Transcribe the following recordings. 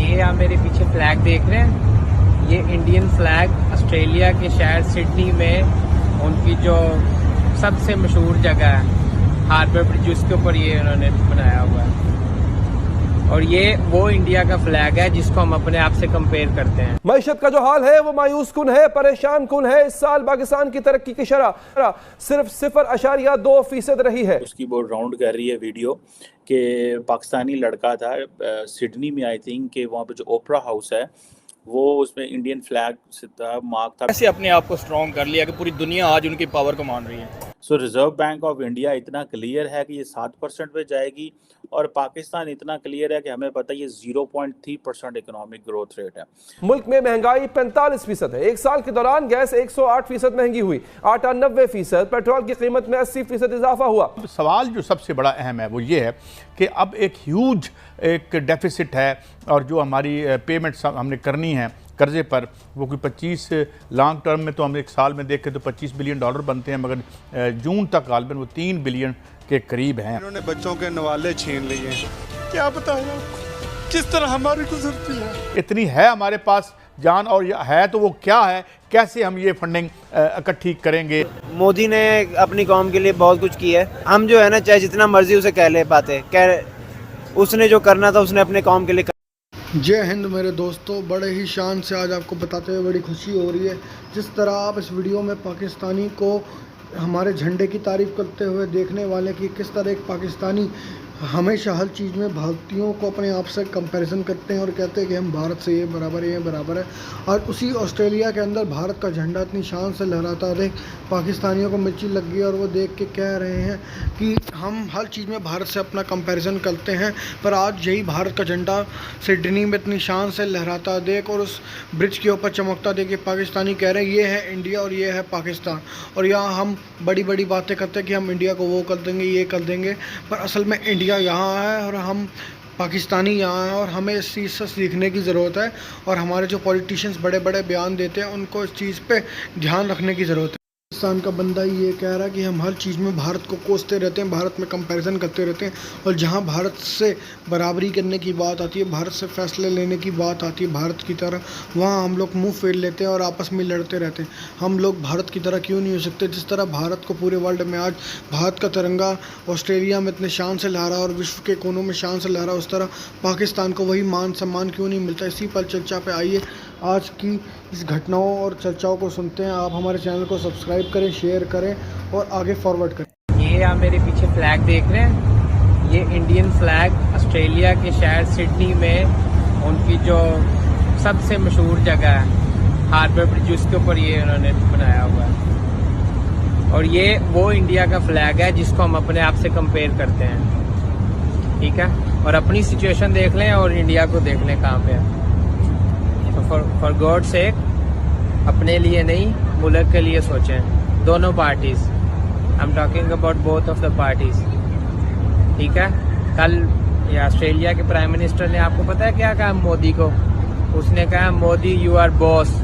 ये आप मेरे पीछे फ्लैग देख रहे हैं, ये इंडियन फ्लैग ऑस्ट्रेलिया के शहर सिडनी में उनकी जो सबसे मशहूर जगह है हार्बर ब्रिज, उसके ऊपर ये उन्होंने बनाया हुआ है। और ये वो इंडिया का फ्लैग है जिसको हम अपने आप से कंपेयर करते हैं। मईशत का जो हाल है वो मायूस कुन है, परेशान कुन है। इस साल पाकिस्तान की तरक्की की शरह सिर्फ 0.2% रही है। उसकी वो राउंड कर रही है वीडियो कि पाकिस्तानी लड़का था सिडनी में, आई थिंक, कि वहाँ पे जो ओपरा हाउस है वो उसमें इंडियन फ्लैग से था, मार्क था। ऐसे अपने आप को स्ट्रॉन्ग कर लिया कि पूरी दुनिया आज उनकी पावर को मान रही है। सो रिजर्व बैंक ऑफ इंडिया इतना क्लियर है कि ये 7% पे जाएगी, और पाकिस्तान इतना क्लियर है कि हमें पता है ये 0.3% इकोनॉमिक ग्रोथ रेट है। मुल्क में महंगाई 45% है। एक साल के दौरान गैस 108% महंगी हुई, आटा 90%, पेट्रोल की कीमत में 80% इजाफा हुआ। सवाल जो सबसे बड़ा अहम है वो ये है कि अब एक ह्यूज एक डेफिसिट है, और जो हमारी पेमेंट्स हमने करनी है कर्जे पर, वो कोई 25 लॉन्ग टर्म में तो हम एक साल में देखें तो $25 बिलियन बनते हैं, मगर जून तक गालबन वो 3 बिलियन के करीब हैं। इन्होंने बच्चों के नवाले छीन लिए, क्या बताएं किस तरह हमारी गुजरती है। इतनी है हमारे पास जान, और है तो वो क्या है, कैसे हम ये फंडिंग इकट्ठी करेंगे। मोदी ने अपनी कौम के लिए बहुत कुछ किया है। हम जो है ना, चाहे जितना मर्जी उसे कह ले पाते, उसने जो करना था उसने अपने कौम के लिए। जय हिंद मेरे दोस्तों, बड़े ही शान से आज आपको बताते हुए बड़ी खुशी हो रही है। जिस तरह आप इस वीडियो में पाकिस्तानी को हमारे झंडे की तारीफ़ करते हुए देखने वाले कि किस तरह एक पाकिस्तानी हमेशा हर चीज़ में भारतीयों को अपने आप से कंपैरिजन करते हैं और कहते हैं कि हम भारत से ये बराबर है। और उसी ऑस्ट्रेलिया के अंदर भारत का झंडा इतनी शान से लहराता देख पाकिस्तानियों को मिर्ची लग गई, और वो देख के कह रहे हैं कि हम हर चीज़ में भारत से अपना कंपैरिजन करते हैं। पर आज यही भारत का झंडा सिडनी में इतनी शान से लहराता देख और उस ब्रिज के ऊपर चमकता देख के पाकिस्तानी कह रहे हैं ये है इंडिया और ये है पाकिस्तान। और यहाँ हम बड़ी बड़ी बातें करते हैं कि हम इंडिया को वो कर देंगे, ये कर देंगे, पर असल में इंडिया यहाँ है और हम पाकिस्तानी यहाँ हैं। और हमें इस चीज़ से सीखने की ज़रूरत है, और हमारे जो पॉलिटिशियंस बड़े बड़े बयान देते हैं उनको इस चीज़ पे ध्यान रखने की ज़रूरत है। पाकिस्तान का बंदा ही ये कह रहा है कि हम हर चीज़ में भारत को कोसते रहते हैं, भारत में कंपैरिजन करते रहते हैं, और जहाँ भारत से बराबरी करने की बात आती है, भारत से फैसले लेने की बात आती है भारत की तरह, वहाँ हम लोग मुंह फेर लेते हैं और आपस में लड़ते रहते हैं। हम लोग भारत की तरह क्यों नहीं हो सकते? जिस तरह भारत को पूरे वर्ल्ड में आज भारत का तिरंगा ऑस्ट्रेलिया में इतने शान से लहरा और विश्व के कोनों में शान से लहरा, उस तरह पाकिस्तान को वही मान सम्मान क्यों नहीं मिलता? इसी पर चर्चा पे आइए आज की इस घटनाओं और चर्चाओं को सुनते हैं। आप हमारे चैनल को सब्सक्राइब करें, शेयर करें और आगे फॉरवर्ड करें। ये आप मेरे पीछे फ्लैग देख रहे हैं, ये इंडियन फ्लैग ऑस्ट्रेलिया के शहर सिडनी में उनकी जो सबसे मशहूर जगह है हार्बर ब्रिज, उसके ऊपर ये उन्होंने बनाया हुआ है। और ये वो इंडिया का फ्लैग है जिसको हम अपने आप से कंपेयर करते हैं, ठीक है? और अपनी सिचुएशन देख लें और इंडिया को देख लें कहाँ पे है। फॉर गॉड सेक अपने लिए नहीं, मुल्क के लिए सोचें। दोनों parties, I am talking about both of the parties, ठीक है? कल ये ऑस्ट्रेलिया के प्राइम मिनिस्टर ने, आपको पता है क्या कहा मोदी को? उसने कहा मोदी यू आर बॉस।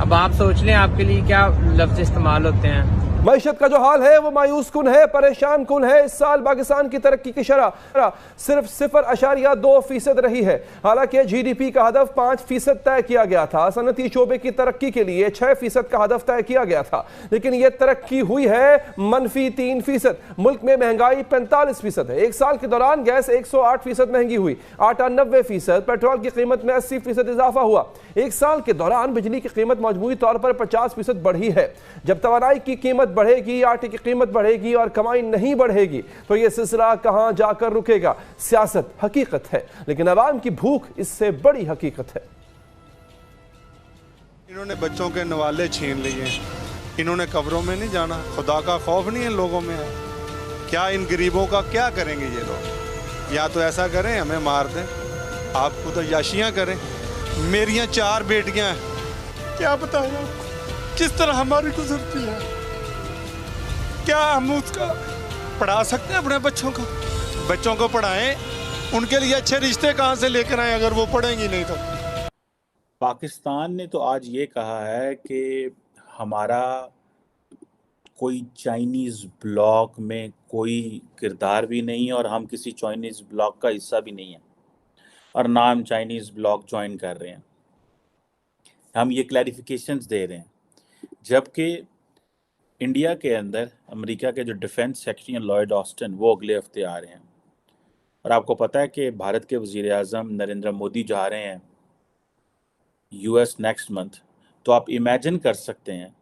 अब आप सोच लें आपके लिए क्या लफ्ज इस्तेमाल होते हैं। मईशत का जो हाल है वो मायूस कुन है, परेशान कुन है। इस साल पाकिस्तान की तरक्की की शरह सिर्फ 0.2% रही है। हालांकि जीडीपी का हदफ 5% तय किया गया था, सनती शोबे की तरक्की के लिए 6% का हदफ तय किया गया था, लेकिन यह तरक्की हुई है -3%। मुल्क में महंगाई 45% है। एक साल के दौरान गैस 108% महंगी हुई, आटा 90%, पेट्रोल की कीमत में 80% इजाफा हुआ। एक साल के दौरान बिजली की कीमत मजमूई तौर पर 50% बढ़ी है। जब तवानाई की कीमत बढ़ेगी, आटे की कीमत बढ़ेगी और कमाई नहीं बढ़ेगी तो यह सिलसिला कहां जाकर रुकेगा? सियासत हकीकत है, लेकिन अवाम की भूख इससे बड़ी हकीकत है। इन्होंने बच्चों के नवाले छीन लिए, इन्होंने कब्रों में नहीं जाना, खुदा का खौफ नहीं है लोगों में है। क्या इन गरीबों का क्या करेंगे ये लोग? या तो ऐसा करें हमें मार दें, आपको तो याशियाँ करें। मेरियां 4 बेटियां हैं, क्या बताएं आपको किस तरह हमारी गुजरती है। क्या हम उसका पढ़ा सकते हैं अपने बच्चों को? बच्चों को पढ़ाएं, उनके लिए अच्छे रिश्ते कहाँ से लेकर आए अगर वो पढ़ेंगी नहीं तो। पाकिस्तान ने तो आज ये कहा है कि हमारा कोई चाइनीज़ ब्लॉक में कोई किरदार भी नहीं है और हम किसी चाइनीज़ ब्लॉक का हिस्सा भी नहीं है। और ना हम चाइनीज़ ब्लॉक ज्वाइन कर रहे हैं। हम ये क्लैरिफिकेशंस दे रहे हैं, जबकि इंडिया के अंदर अमेरिका के जो डिफेंस सेक्रेटरी हैं लॉयड ऑस्टिन, वो अगले हफ्ते आ रहे हैं। और आपको पता है कि भारत के वज़ीर आज़म नरेंद्र मोदी जा रहे हैं यूएस नेक्स्ट मंथ। तो आप इमेजिन कर सकते हैं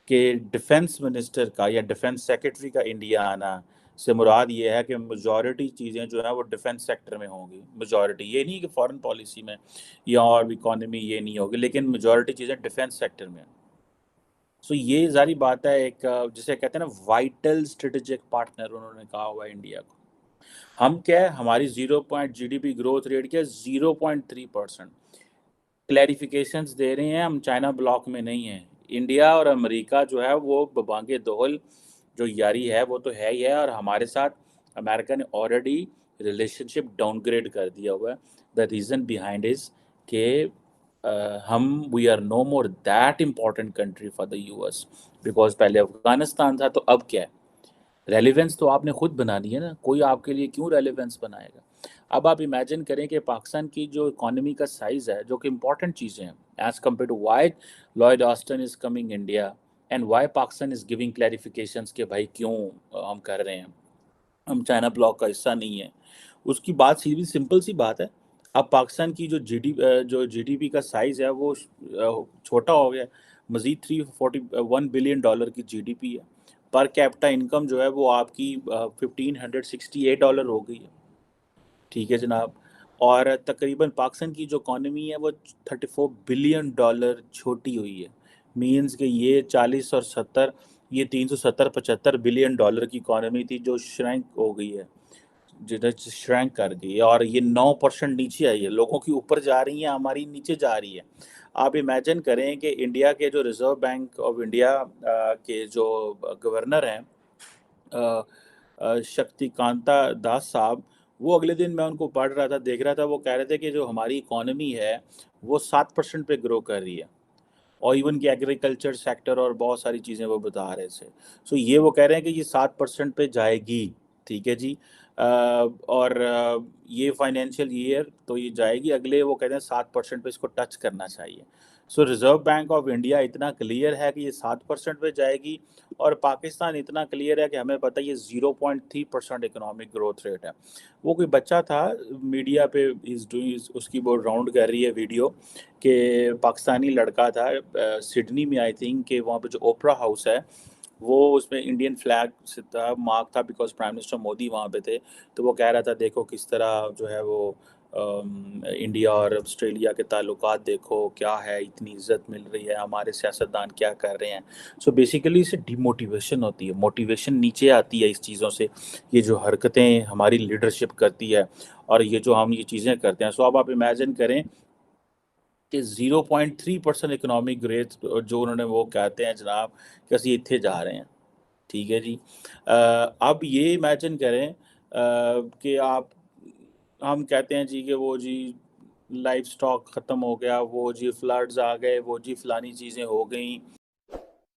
कि डिफेंस मिनिस्टर का या डिफेंस सेक्रेटरी का इंडिया आना से मुराद ये है कि मेजॉरिटी चीज़ें जो है वो डिफेंस सेक्टर में होंगी। मेजॉरिटी ये नहीं कि फॉरेन पॉलिसी में या और इकोनॉमी ये नहीं होगी, लेकिन मेजॉरिटी चीज़ें डिफेंस सेक्टर में। सो ये जारी बात है, एक जिसे कहते हैं ना वाइटल स्ट्रेटेजिक पार्टनर उन्होंने कहा हुआ है इंडिया को। हम क्या है, हमारी 0 ग्रोथ रेट क्या 0.3%। क्लैरिफिकेशंस दे रहे हैं, हम चाइना ब्लॉक में नहीं हैं। इंडिया और अमेरिका जो है वो बबांगे दोहल जो यारी है वो तो है ही है, और हमारे साथ अमेरिका ने ऑलरेडी रिलेशनशिप डाउनग्रेड कर दिया हुआ है। द रीज़न बिहाइंड इज के हम we are no more that important country for the US, because पहले अफगानिस्तान था, तो अब क्या है, रेलिवेंस तो आपने खुद बनानी है ना, कोई आपके लिए क्यों रेलिवेंस बनाएगा। अब आप इमेजिन करें कि पाकिस्तान की जो इकोनॉमी का साइज़ है, जो कि इंपॉर्टेंट चीज़ें हैं as compare to why Lloyd Austin is coming India and why Pakistan is giving clarifications कि भाई क्यों हम कर रहे हैं, हम चाइना ब्लॉक का हिस्सा नहीं है। उसकी बात सीधी सिंपल सी बात है। अब पाकिस्तान की जो जीडीपी का साइज़ है वो छोटा हो गया। मज़ीद $341 बिलियन की जीडीपी है। पर कैपिटा इनकम जो है वो आपकी $1,568 हो गई है। ठीक है जनाब। और तकरीबन पाकिस्तान की जो इकॉनमी है वो $34 बिलियन छोटी हुई है। मीन्स कि ये 40 और 70, ये 370-75 बिलियन डॉलर की इकॉनमी थी जो श्रैंक हो गई है, जिधर श्रैंक कर गई है, और ये 9% नीचे आई है। लोगों की ऊपर जा रही है, हमारी नीचे जा रही है। आप इमेजिन करें कि इंडिया के जो रिज़र्व बैंक ऑफ इंडिया के जो गवर्नर हैं शक्तिकांता दास साहब, वो अगले दिन मैं उनको पढ़ रहा था, देख रहा था, वो कह रहे थे कि जो हमारी इकॉनमी है वो 7% पे ग्रो कर रही है, और इवन कि एग्रीकल्चर सेक्टर और बहुत सारी चीज़ें वो बता रहे थे। सो ये वो कह रहे हैं कि ये 7% पे जाएगी। ठीक है जी। और ये फाइनेंशियल ईयर तो ये जाएगी, अगले वो कहते हैं 7% पे इसको टच करना चाहिए। सो रिज़र्व बैंक ऑफ इंडिया इतना क्लियर है कि ये 7% पे जाएगी, और पाकिस्तान इतना क्लियर है कि हमें पता है ये 0.3% इकोनॉमिक ग्रोथ रेट है। वो कोई बच्चा था मीडिया पे इज़ डूइंग, उसकी वो राउंड कर रही है वीडियो, कि पाकिस्तानी लड़का था सिडनी में, आई थिंक, कि वहाँ पे जो ओपरा हाउस है वो उसमें इंडियन फ्लैग से था, मार्क था, बिकॉज प्राइम मिनिस्टर मोदी वहाँ पे थे। तो वो कह रहा था देखो किस तरह जो है वो इंडिया और ऑस्ट्रेलिया के ताल्लुकात देखो क्या है, इतनी इज्जत मिल रही है, हमारे सियासतदान क्या कर रहे हैं। सो बेसिकली इससे डिमोटिवेशन होती है, मोटिवेशन नीचे आती है इस चीज़ों से। ये जो हरकतें हमारी लीडरशिप करती है और ये जो हम ये चीज़ें करते हैं। सो अब आप इमेजिन करें कि 0.3% इकोनॉमिक ग्रोथ जो उन्होंने वो कहते हैं जनाब कि ਅਸੀਂ ਇੱਥੇ जा रहे हैं। ठीक है जी। अब ये इमेजिन करें कि आप, हम कहते हैं जी कि वो जी लाइफ स्टॉक ख़त्म हो गया, वो जी फ्लड्स आ गए, वो जी फलानी चीज़ें हो गई।